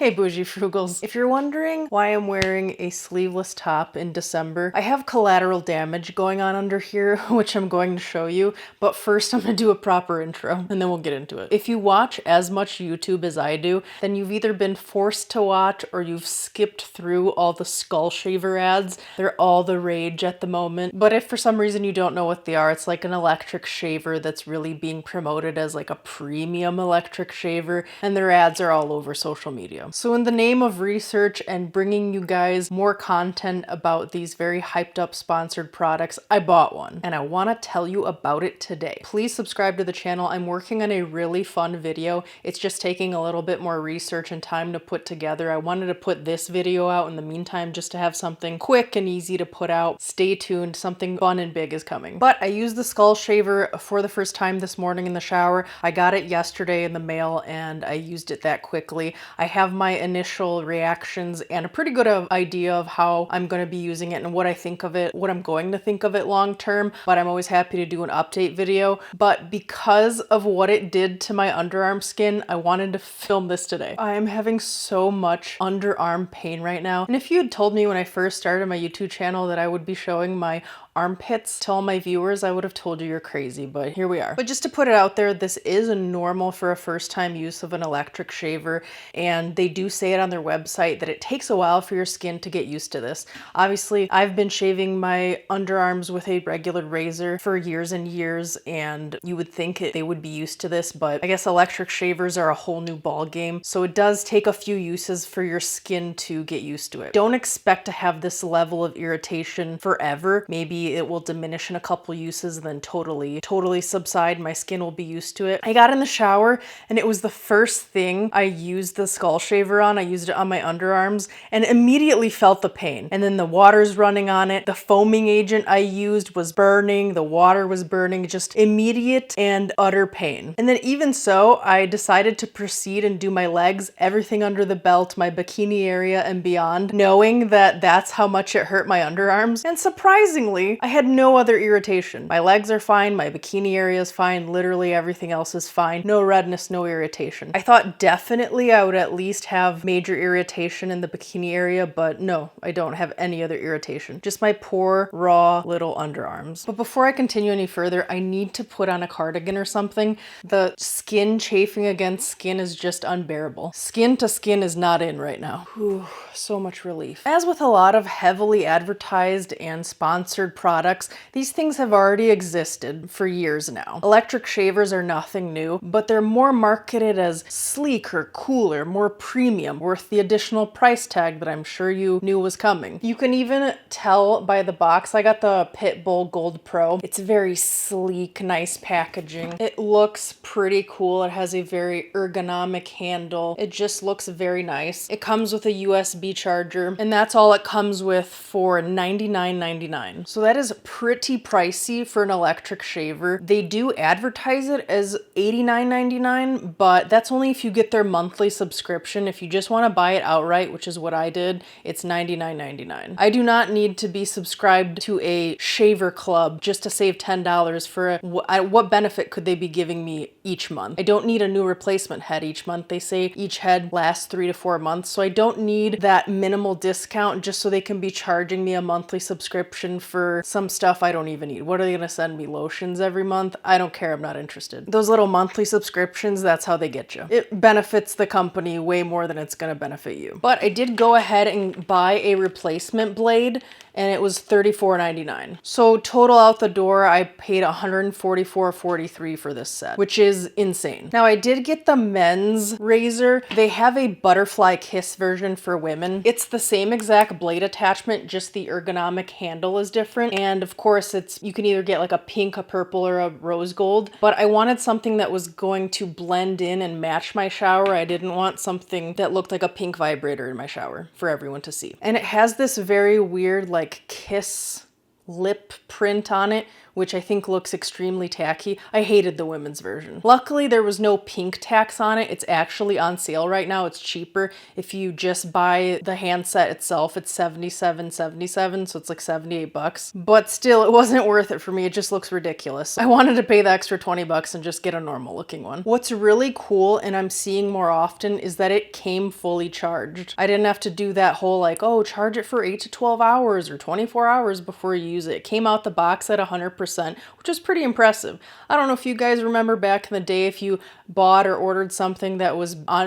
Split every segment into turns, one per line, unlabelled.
Hey Bougie Frugals. If you're wondering why I'm wearing a sleeveless top in December, I have collateral damage going on under here, which I'm going to show you, but first I'm gonna do a proper intro and then we'll get into it. If you watch as much YouTube as I do, then you've either been forced to watch or you've skipped through all the skull shaver ads. They're all the rage at the moment, but if for some reason you don't know what they are, it's like an electric shaver that's really being promoted as like a premium electric shaver, and their ads are all over social media. So in the name of research and bringing you guys more content about these very hyped up sponsored products, I bought one and I want to tell you about it today. Please subscribe to the channel. I'm working on a really fun video. It's just taking a little bit more research and time to put together. I wanted to put this video out in the meantime just to have something quick and easy to put out. Stay tuned, something fun and big is coming. But I used the skull shaver for the first time this morning in the shower. I got it yesterday in the mail and I used it that quickly. I have my initial reactions and a pretty good idea of how I'm going to be using it and what I think of it, what I'm going to think of it long term, but I'm always happy to do an update video. But because of what it did to my underarm skin, I wanted to film this today. I am having so much underarm pain right now. And if you had told me when I first started my YouTube channel that I would be showing my armpits to all my viewers, I would have told you you're crazy, but here we are. But just to put it out there, this is normal for a first time use of an electric shaver, and they do say it on their website that it takes a while for your skin to get used to this. Obviously, I've been shaving my underarms with a regular razor for years and years, and you would think they would be used to this, but I guess electric shavers are a whole new ball game, so it does take a few uses for your skin to get used to it. Don't expect to have this level of irritation forever. Maybe it will diminish in a couple uses and then totally subside. My skin will be used to it. I got in the shower and it was the first thing I used the skull shaver on. I used it on my underarms and immediately felt the pain. And then the water's running on it. The foaming agent I used was burning. The water was burning. Just immediate and utter pain. And then even so, I decided to proceed and do my legs, everything under the belt, my bikini area and beyond, knowing that that's how much it hurt my underarms. And surprisingly, I had no other irritation. My legs are fine, my bikini area is fine, literally everything else is fine. No redness, no irritation. I thought definitely I would at least have major irritation in the bikini area, but no, I don't have any other irritation. Just my poor, raw little underarms. But before I continue any further, I need to put on a cardigan or something. The skin chafing against skin is just unbearable. Skin to skin is not in right now. Whew, so much relief. As with a lot of heavily advertised and sponsored products, these things have already existed for years now. Electric shavers are nothing new, but they're more marketed as sleeker, cooler, more premium, worth the additional price tag that I'm sure you knew was coming. You can even tell by the box. I got the PITBULL Gold Pro. It's very sleek, nice packaging. It looks pretty cool. It has a very ergonomic handle. It just looks very nice. It comes with a USB charger, and that's all it comes with for $99.99. So that is pretty pricey for an electric shaver. They do advertise it as $89.99, but that's only if you get their monthly subscription. If you just want to buy it outright, which is what I did, it's $99.99. I do not need to be subscribed to a shaver club just to save $10 for what benefit could they be giving me each month? I don't need a new replacement head each month. They say each head lasts 3 to 4 months, so I don't need that minimal discount just so they can be charging me a monthly subscription for some stuff I don't even need. What are they gonna send me, lotions every month? I don't care, I'm not interested. Those little monthly subscriptions, that's how they get you. It benefits the company way more than it's gonna benefit you. But I did go ahead and buy a replacement blade, and it was $34.99. So total out the door, I paid $144.43 for this set, which is insane. Now I did get the men's razor. They have a butterfly kiss version for women. It's the same exact blade attachment, just the ergonomic handle is different. And of course you can either get like a pink, a purple, or a rose gold, but I wanted something that was going to blend in and match my shower. I didn't want something that looked like a pink vibrator in my shower for everyone to see. And it has this very weird like kiss lip print on it, which I think looks extremely tacky. I hated the women's version. Luckily, there was no pink tax on it. It's actually on sale right now. It's cheaper. If you just buy the handset itself, it's $77.77, so it's like 78 bucks. But still, it wasn't worth it for me. It just looks ridiculous. I wanted to pay the extra 20 bucks and just get a normal looking one. What's really cool, and I'm seeing more often, is that it came fully charged. I didn't have to do that whole like, oh, charge it for 8 to 12 hours or 24 hours before you use it. It came out the box at 100%, which is pretty impressive. I don't know if you guys remember back in the day, if you bought or ordered something that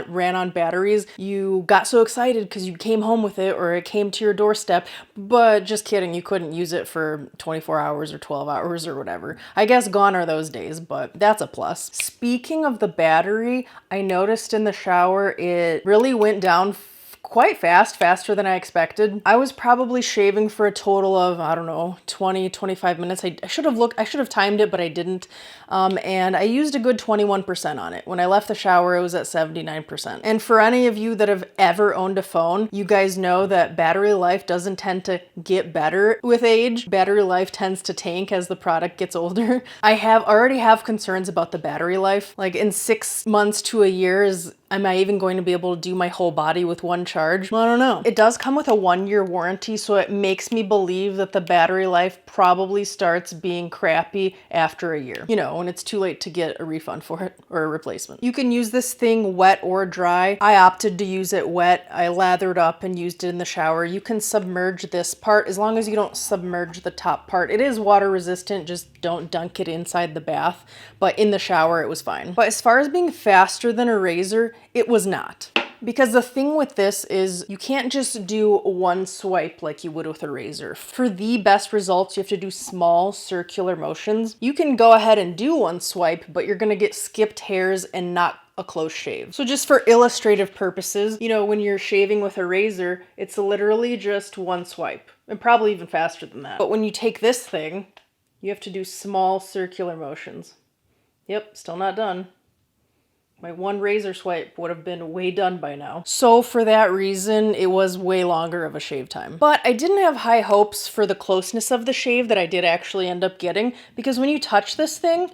ran on batteries, you got so excited because you came home with it or it came to your doorstep, but just kidding, you couldn't use it for 24 hours or 12 hours or whatever. I guess gone are those days, but that's a plus. Speaking of the battery, I noticed in the shower it really went down quite fast, faster than I expected. I was probably shaving for a total of, I don't know, 20, 25 minutes. I should have timed it, but I didn't. And I used a good 21% on it. When I left the shower, it was at 79%. And for any of you that have ever owned a phone, you guys know that battery life doesn't tend to get better with age. Battery life tends to tank as the product gets older. I already have concerns about the battery life. Like in 6 months to a year, am I even going to be able to do my whole body with one charge? Well, I don't know. It does come with a 1-year warranty, so it makes me believe that the battery life probably starts being crappy after a year. You know, when it's too late to get a refund for it or a replacement. You can use this thing wet or dry. I opted to use it wet. I lathered up and used it in the shower. You can submerge this part as long as you don't submerge the top part. It is water resistant, just don't dunk it inside the bath. But in the shower, it was fine. But as far as being faster than a razor, it was not. Because the thing with this is you can't just do one swipe like you would with a razor. For the best results, you have to do small circular motions. You can go ahead and do one swipe, but you're gonna get skipped hairs and not a close shave. So just for illustrative purposes, you know, when you're shaving with a razor, it's literally just one swipe, and probably even faster than that. But when you take this thing, you have to do small circular motions. Yep, still not done. My one razor swipe would have been way done by now. So for that reason, it was way longer of a shave time. But I didn't have high hopes for the closeness of the shave that I did actually end up getting, because when you touch this thing,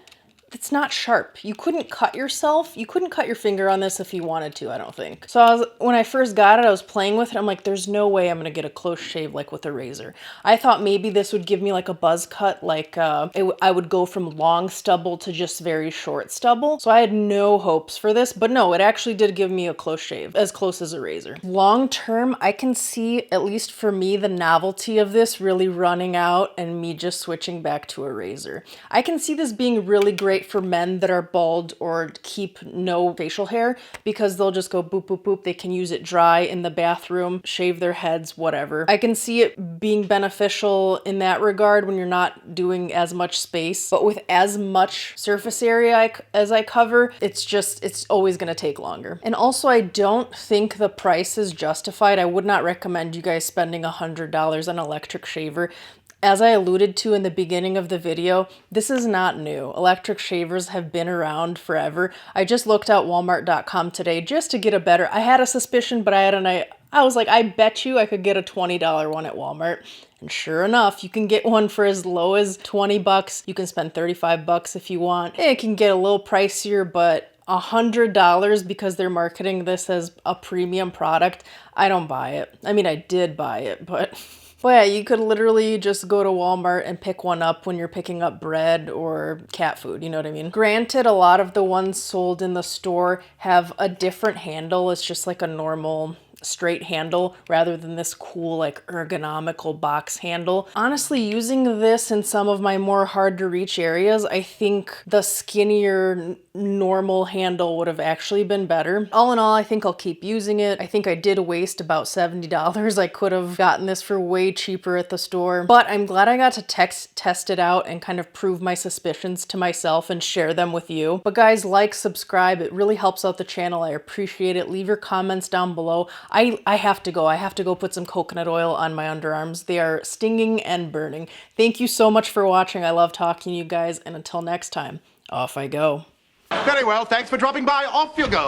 it's not sharp. You couldn't cut yourself. You couldn't cut your finger on this if you wanted to, I don't think. So when I first got it, I was playing with it. I'm like, there's no way I'm gonna get a close shave like with a razor. I thought maybe this would give me like a buzz cut, like I would go from long stubble to just very short stubble. So I had no hopes for this, but no, it actually did give me a close shave, as close as a razor. Long term, I can see, at least for me, the novelty of this really running out and me just switching back to a razor. I can see this being really great for men that are bald or keep no facial hair, because they'll just go boop, boop, boop. They can use it dry in the bathroom, shave their heads, whatever. I can see it being beneficial in that regard when you're not doing as much space, but with as much surface area as I cover, it's always gonna take longer. And also, I don't think the price is justified. I would not recommend you guys spending $100 on an electric shaver. As I alluded to in the beginning of the video, this is not new. Electric shavers have been around forever. I just looked at Walmart.com today just to get a better, I had a suspicion, but I was like, I bet you I could get a $20 one at Walmart. And sure enough, you can get one for as low as 20 bucks. You can spend 35 bucks if you want. It can get a little pricier, but $100 because they're marketing this as a premium product, I don't buy it. I mean, I did buy it, but yeah, you could literally just go to Walmart and pick one up when you're picking up bread or cat food, you know what I mean? Granted, a lot of the ones sold in the store have a different handle. It's just like a normal straight handle rather than this cool like ergonomical box handle. Honestly, using this in some of my more hard to reach areas, I think the skinnier normal handle would have actually been better. All in all, I think I'll keep using it. I think I did waste about $70. I could have gotten this for way cheaper at the store, but I'm glad I got to test it out and kind of prove my suspicions to myself and share them with you. But guys, like, subscribe. It really helps out the channel. I appreciate it. Leave your comments down below. I have to go put some coconut oil on my underarms. They are stinging and burning. Thank you so much for watching. I love talking to you guys, and until next time, off I go.
Very well, thanks for dropping by. Off you go.